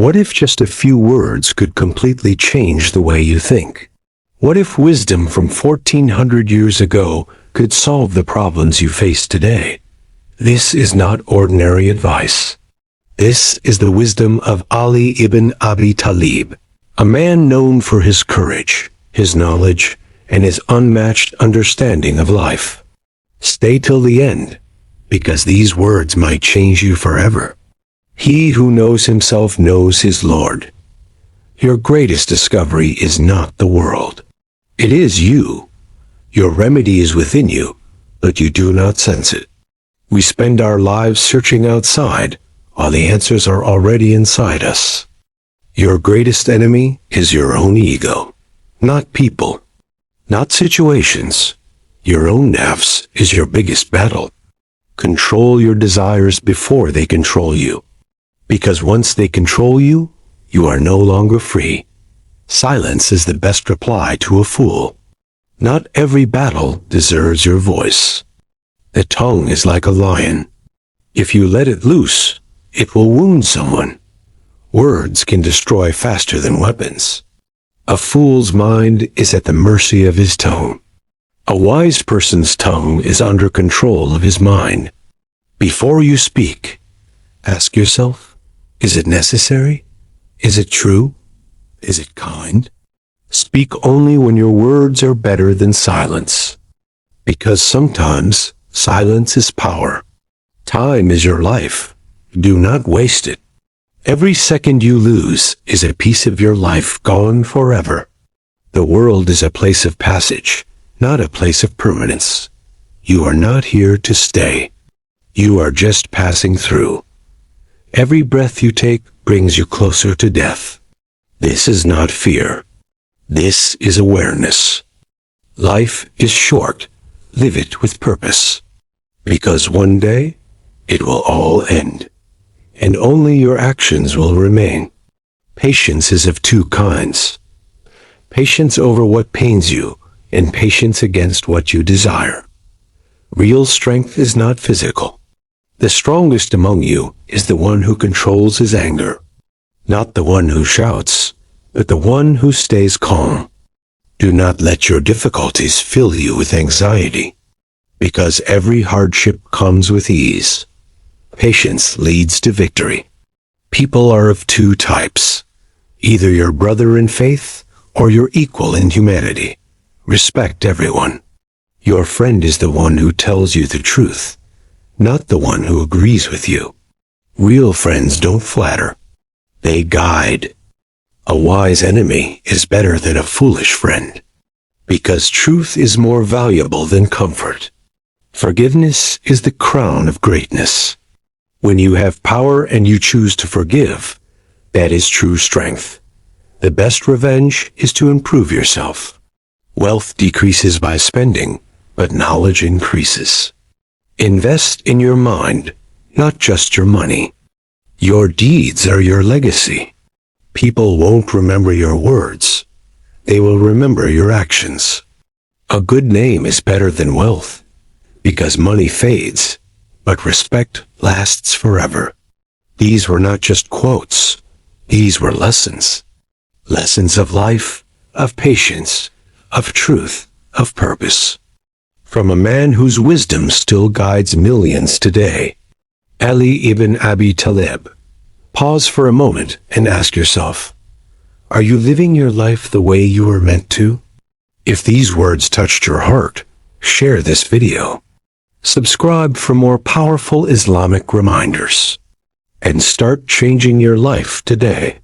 What if just a few words could completely change the way you think? What if wisdom from 1400 years ago could solve the problems you face today? This is not ordinary advice. This is the wisdom of Ali ibn Abi Talib, a man known for his courage, his knowledge, and his unmatched understanding of life. Stay till the end, because these words might change you forever. He who knows himself knows his Lord. Your greatest discovery is not the world. It is you. Your remedy is within you, but you do not sense it. We spend our lives searching outside, while the answers are already inside us. Your greatest enemy is your own ego, not people, not situations. Your own nafs is your biggest battle. Control your desires before they control you, because once they control you, you are no longer free. Silence is the best reply to a fool. Not every battle deserves your voice. The tongue is like a lion. If you let it loose, it will wound someone. Words can destroy faster than weapons. A fool's mind is at the mercy of his tongue. A wise person's tongue is under control of his mind. Before you speak, ask yourself, is it necessary? Is it true? Is it kind? Speak only when your words are better than silence, because sometimes silence is power. Time is your life. Do not waste it. Every second you lose is a piece of your life gone forever. The world is a place of passage, not a place of permanence. You are not here to stay. You are just passing through. Every breath you take brings you closer to death. This is not fear. This is awareness. Life is short. Live it with purpose. Because one day, it will all end, and only your actions will remain. Patience is of two kinds. Patience over what pains you, and patience against what you desire. Real strength is not physical. The strongest among you is the one who controls his anger, not the one who shouts, but the one who stays calm. Do not let your difficulties fill you with anxiety, because every hardship comes with ease. Patience leads to victory. People are of two types, either your brother in faith or your equal in humanity. Respect everyone. Your friend is the one who tells you the truth, not the one who agrees with you. Real friends don't flatter. They guide. A wise enemy is better than a foolish friend, because truth is more valuable than comfort. Forgiveness is the crown of greatness. When you have power and you choose to forgive, that is true strength. The best revenge is to improve yourself. Wealth decreases by spending, but knowledge increases. Invest in your mind, not just your money. Your deeds are your legacy. People won't remember your words. They will remember your actions. A good name is better than wealth, because money fades, but respect lasts forever. These were not just quotes. These were lessons. Lessons of life, of patience, of truth, of purpose. From a man whose wisdom still guides millions today, Ali ibn Abi Talib. Pause for a moment and ask yourself, are you living your life the way you were meant to? If these words touched your heart, share this video. Subscribe for more powerful Islamic reminders, and start changing your life today.